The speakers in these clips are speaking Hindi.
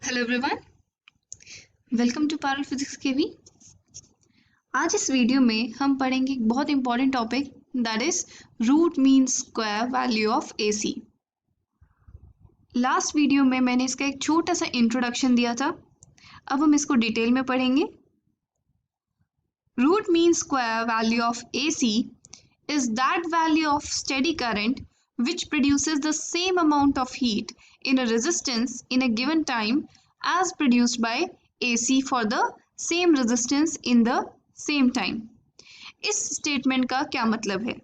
हेलो एवरीवन, वेलकम टू पैरल फिजिक्स केवी। आज इस वीडियो में हम पढ़ेंगे एक बहुत important topic that is root mean square value of AC. Last video में मैंने इसका एक छोटा सा इंट्रोडक्शन दिया था, अब हम इसको डिटेल में पढ़ेंगे। Root mean square value of AC is that value of steady current which produces the same amount of heat in a resistance in a given time as produced by AC for the same resistance in the same time। इस स्टेटमेंट का क्या मतलब है?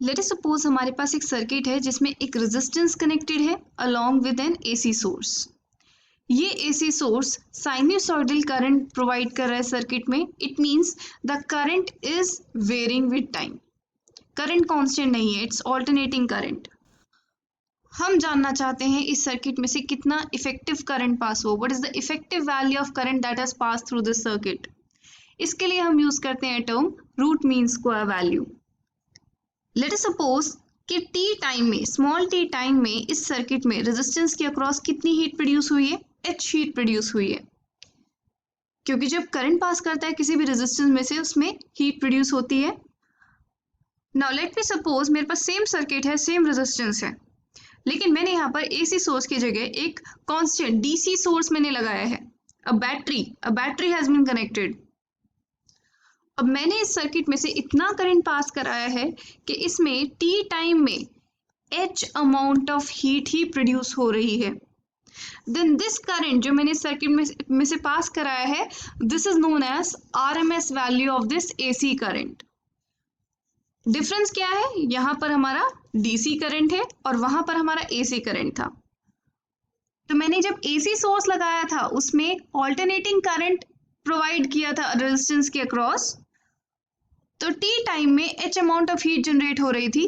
लेट अस सपोज हमारे पास एक सर्किट है जिसमें एक रेजिस्टेंस कनेक्टेड है along with an AC source. ये AC source sinusoidal current provide कर रहा है सर्किट में। It means the current is varying with time. Current constant नहीं है, इट्स ऑल्टरनेटिंग करंट। हम जानना चाहते हैं इस सर्किट में से कितना इफेक्टिव करंट पास हो। What is the effective value of current that has pass through this circuit. इसके लिए हम यूज करते हैं term root mean square value. Let us suppose कि टी टाइम में, स्मॉल टी टाइम में इस सर्किट में रेजिस्टेंस के अक्रॉस कितनी हीट प्रोड्यूस हुई है? एच हीट प्रोड्यूस हुई है, क्योंकि जब करंट पास करता है किसी भी रेजिस्टेंस में से उसमें हीट प्रोड्यूस होती है। नाउ लेट मी सपोज मेरे पास सेम सर्किट है, सेम रेजिस्टेंस है, लेकिन मैंने यहाँ पर एसी सोर्स की जगह एक कांस्टेंट डीसी सोर्स मैंने लगाया है। A battery has been connected. अब मैंने इस सर्किट में से इतना करंट पास कराया है कि इसमें टी टाइम में H amount of heat he produce हो रही है। देन दिस करंट जो मैंने सर्किट में से पास कराया है, this is known as RMS value of this AC current. Difference क्या है? यहां पर हमारा डीसी करंट है और वहां पर हमारा एसी करंट था। तो मैंने जब एसी सोर्स लगाया था उसमें ऑल्टरनेटिंग करंट प्रोवाइड किया था रेजिस्टेंस के अक्रॉस, तो टी टाइम में H amount of heat generate हो रही थी।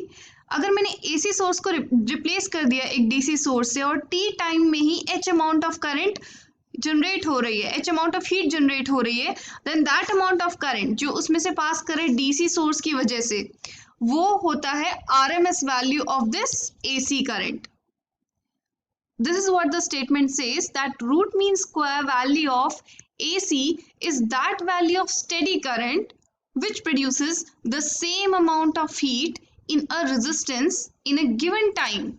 अगर मैंने एसी सोर्स को रिप्लेस कर दिया एक डीसी सोर्स से और टी टाइम में ही H amount of current generate हो रही है, H amount of heat generate हो रही है, then that amount of current जो उसमें से पास करे डीसी सोर्स की वजह से, वो होता है RMS value of this AC current. This is what the statement says, that root mean square value of AC is that value of steady current which produces the same amount of heat in a resistance in a given time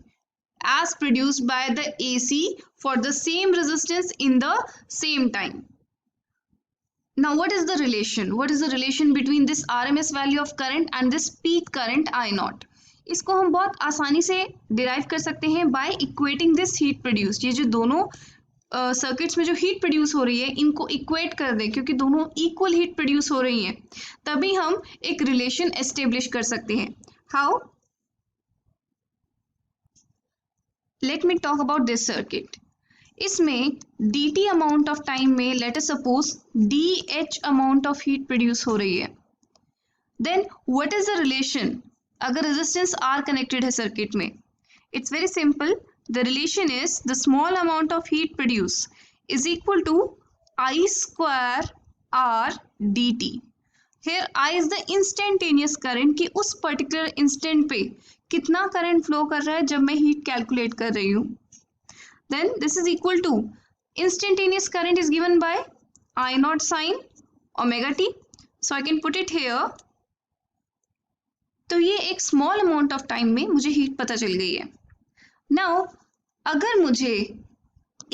as produced by the AC for the same resistance in the same time. Now what is the relation? What is the relation between this RMS value of current and this peak current I naught? इसको हम बहुत आसानी से डिराइव कर सकते हैं by equating this heat produced. ये जो दोनों सर्किट्स में जो हीट प्रोड्यूस हो रही है इनको इक्वेट कर दें, क्योंकि दोनों इक्वल हीट प्रोड्यूस हो रही हैं, तभी हम एक रिलेशन एस्टेब्लिश कर सकते हैं। How? Let me talk about this circuit. इसमें dt अमाउंट ऑफ टाइम में let us suppose dh amount of heat produce हो रही है। Then what is the relation अगर रेजिस्टेंस R कनेक्टेड है सर्किट में? It's very simple. The relation is the small amount of heat produce is equal to I square R dt। Here I is the instantaneous current कि उस पर्टिकुलर इंस्टेंट पे कितना करंट फ्लो कर रहा है जब मैं हीट कैलकुलेट कर रही हूँ। Then this is equal to instantaneous current is given by I naught sin omega t. So I can put it here. तो ये एक स्मॉल अमाउंट ऑफ टाइम में मुझे हीट पता चल गई है। नाउ अगर मुझे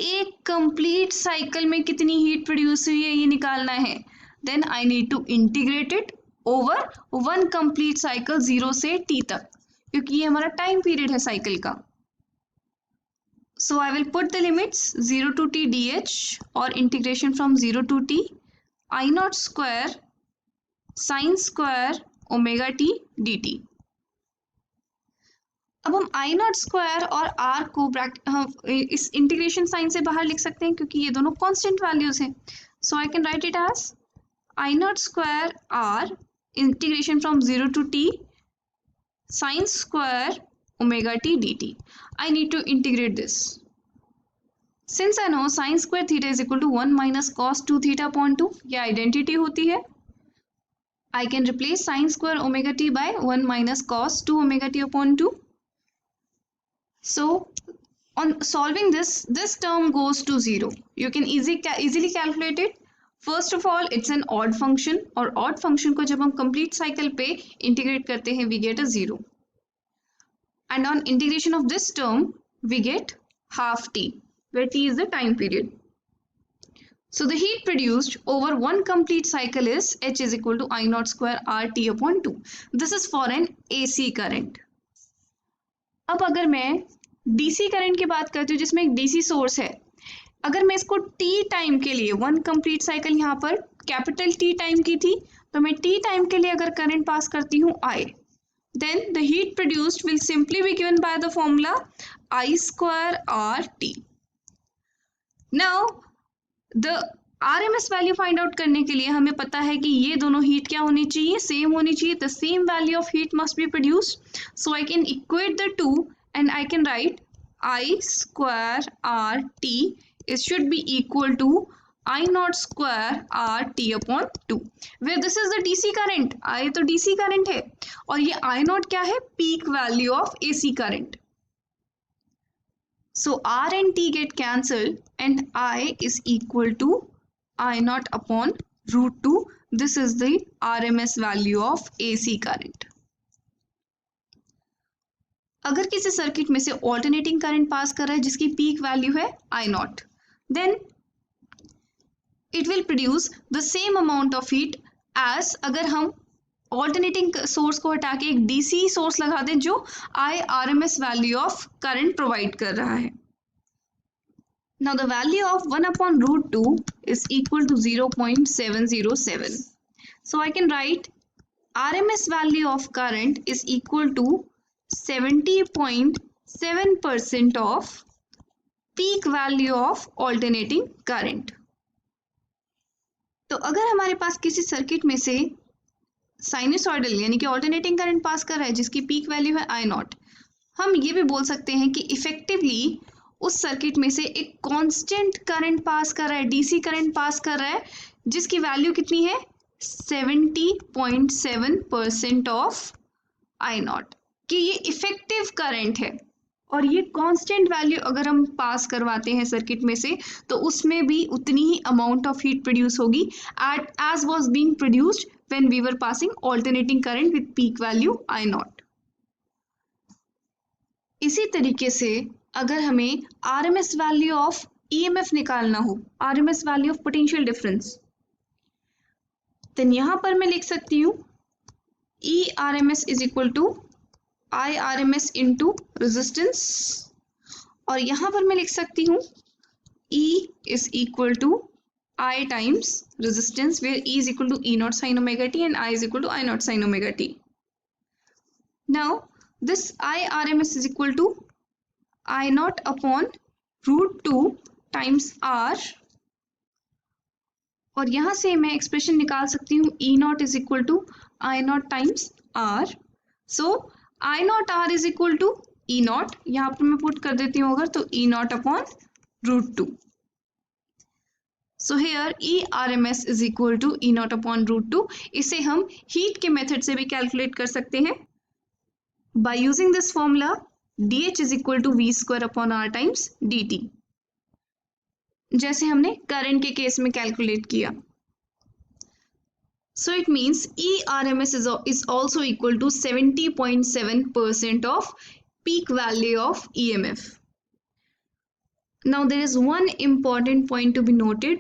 एक कंप्लीट साइकिल में कितनी हीट प्रोड्यूस हुई है ये निकालना है, then I need to integrate it over one complete cycle 0 से t तक, क्योंकि ये हमारा टाइम पीरियड है साइकिल का। So I will put the limits 0 to t dh or integration from 0 to t I naught square sin square omega t dt। अब हम I naught square और R को हम इस इंटीग्रेशन साइन से बाहर लिख सकते हैं, क्योंकि ये दोनों कांस्टेंट वैल्यूज हैं। So I can write it as I naught square R integration from 0 to t sin square omega t dt। I need to integrate this. Since I know sin square theta is equal to 1 minus cos 2 theta upon 2, ये आइडेंटिटी होती है। I can replace sin square omega t by 1 minus cos 2 omega t upon 2. So On solving this term goes to 0. You can easily calculate it. First of all, it's an odd function, और odd function को जब हम complete cycle पे integrate करते हैं, we get a 0. And on integration of this term, we get half t, where t is the time period. So the heat produced over one complete cycle is H is equal to I naught square RT upon 2. This is for an AC current. अब अगर मैं DC करंट की बात करती हूँ जिसमें एक DC सोर्स है, अगर मैं इसको T टाइम के लिए, वन कंप्लीट साइकिल यहाँ पर कैपिटल T टाइम की थी, तो मैं T टाइम के लिए अगर करंट पास करती हूँ I, then the heat produced will simply be given by the formula I square RT. Now the RMS value find out करने के लिए हमें पता है कि ये दोनों हीट क्या होनी चाहिए, सेम होनी चाहिए. The same value of heat must be produced. So I can equate the two and I can write I square RT is should be equal to I naught square RT upon 2, where this is the DC current. I तो DC current है और ये I naught क्या है, peak value of AC current. So R and T get cancelled and I is equal to I naught upon root 2. This is the RMS value of AC current. अगर किसी सर्किट में से ऑल्टरनेटिंग करंट पास कर रहा है जिसकी पीक वैल्यू है I naught, then it will produce the same amount of heat as अगर हम ऑल्टरनेटिंग सोर्स को हटा के एक डीसी सोर्स लगा दें जो IRMS value of current provide कर रहा है. Now the value of 1 upon root 2 is equal to 0.707. So I can write RMS value of current is equal to 70.7% of peak value of alternating current. तो अगर हमारे पास किसी सर्किट में से साइनसॉइडल यानी कि ऑल्टरनेटिंग करंट पास कर रहा है जिसकी पीक वैल्यू है I naught, हम ये भी बोल सकते हैं कि इफेक्टिवली उस सर्किट में से एक कांस्टेंट करंट पास कर रहा है, डीसी करंट पास कर रहा है जिसकी वैल्यू कितनी है, 70.7% ऑफ I naught, कि ये इफेक्टिव करंट है. और ये कांस्टेंट वैल्यू अगर हम पास करवाते हैं सर्किट में से तो उसमें भी उतनी ही अमाउंट ऑफ हीट प्रोड्यूस होगी as was being produced when we were passing alternating current with peak value I naught. इसी तरीके से अगर हमें RMS वैल्यू ऑफ EMF निकालना हो, RMS value of potential difference, then यहां पर मैं लिख सकती हूँ ERMS is equal to IRMS into resistance, और यहां पर मैं लिख सकती हूँ E is equal to I times resistance, where E is equal to E naught sin omega t and I is equal to I naught sin omega t. Now this IRMS is equal to I naught upon root 2 times R, और यहां से मैं एक्सप्रेशन निकाल सकती हूँ E naught is equal to I naught times R. So I naught R is equal to E naught, यहाँ पर मैं पुट कर देती हूँ अगर, तो E naught upon root 2. So here ERMS is equal to E naught upon root 2. इसे हम हीट के मेथड से भी कैलकुलेट कर सकते हैं by using this formula DH is equal to V square upon R times DT, जैसे हमने करंट के केस में कैलकुलेट किया. So it means ERMS is also equal to 70.7% of peak value of EMF. Now there is one important point to be noted.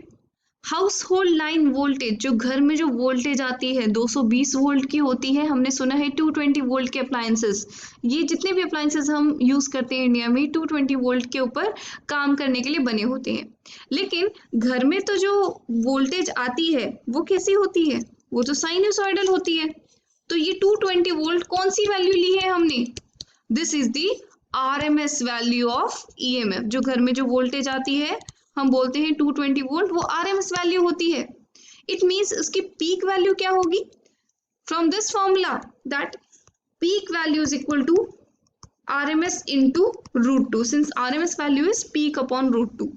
House hold line voltage, जो घर में जो वोल्टेज आती है 220 वोल्ट की होती है. हमने सुना है 220 वोल्ट के अप्लायंसेस, ये जितने भी अप्लायंसेस हम यूज करते हैं इंडिया में 220 वोल्ट के ऊपर काम करने के लिए बने होते हैं. लेकिन घर में तो जो वोल्टेज आती है वो कैसी होती है, वो तो साइनसॉइडल होती है. तो ये 220 वोल्ट कौन सी वैल्यू ली है हमने, this is the RMS value of EMF. जो घर में जो वोल्टेज आती है हम बोलते हैं 220 वोल्ट, वो RMS वैल्यू होती है. इट मीन्स उसकी पीक वैल्यू क्या होगी, from this formula that peak value is equal to RMS into root 2, since RMS value is peak upon root 2.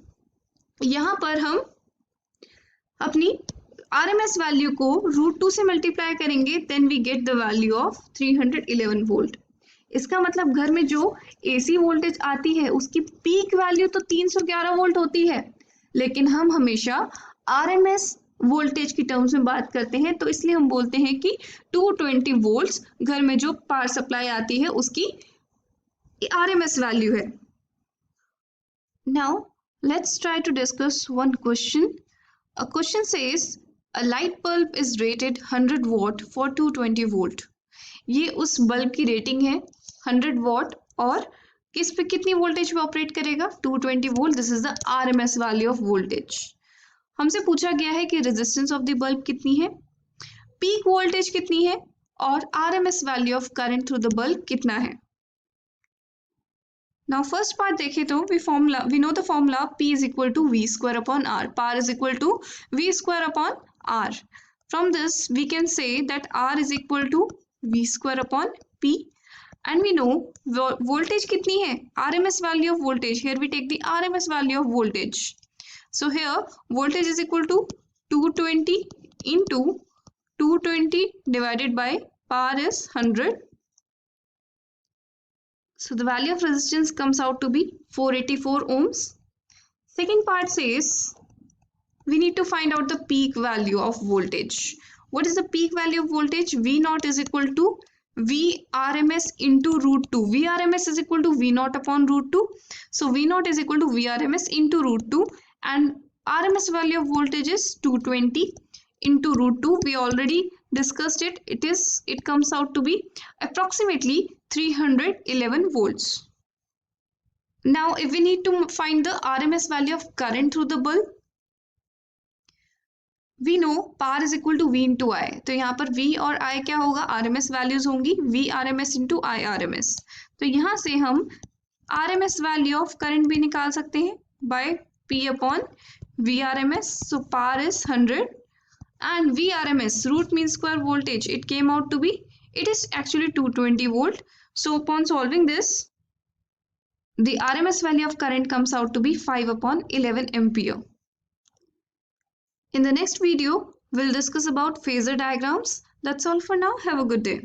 यहाँ पर हम अपनी RMS वैल्यू को रूट 2 से मल्टीप्लाई करेंगे, then we get the value of 311 volt. इसका मतलब घर में जो AC वोल्टेज आती है उसकी पीक वैल्यू तो 311 वोल्ट होती है, लेकिन हम हमेशा RMS वोल्टेज की टर्म्स में बात करते हैं, तो इसलिए हम बोलते हैं कि 220 वोल्ट्स घर में जो पावर सप्लाई आती है उसकी RMS वैल्यू है। Now let's try to discuss one question. A question says a light bulb is rated 100 watt for 220 volt. ये उस बल्ब की रेटिंग है 100 वॉट और किस पे कितनी वोल्टेज पे ऑपरेट करेगा 220 volt. This is the RMS value of voltage. हमसे पूछा गया है कि रेजिस्टेंस ऑफ द बल्ब कितनी है, पीक वोल्टेज कितनी है और RMS value of current through the bulb कितना है। Now first part देखें तो we know the formula P is equal to V square upon R. Power is equal to V square upon R. From this we can say that R is equal to V square upon P, and we know voltage कितनी है, RMS value of voltage. Here we take the RMS value of voltage. So here voltage is equal to 220 into 220 divided by power is 100. So the value of resistance comes out to be 484 ohms. Second part says we need to find out the peak value of voltage. What is the peak value of voltage? V naught is equal to VRMS into root 2. VRMS is equal to V naught upon root 2. So V naught is equal to VRMS into root 2, and RMS value of voltage is 220 into root 2. We already discussed it. It comes out to be approximately 311 volts. Now if we need to find the RMS value of current through the bulb, we know power is equal to V into I. तो यहाँ पर V और I क्या होगा, RMS values होंगी, V RMS into I RMS. तो यहाँ से हम RMS value of current भी निकाल सकते हैं by P upon V RMS. So power is 100 and V RMS, root means square voltage, it came out to be, it is actually 220 volt. So upon solving this, the RMS value of current comes out to be 5 upon 11 ampere. In the next video, we'll discuss about phasor diagrams. That's all for now. Have a good day.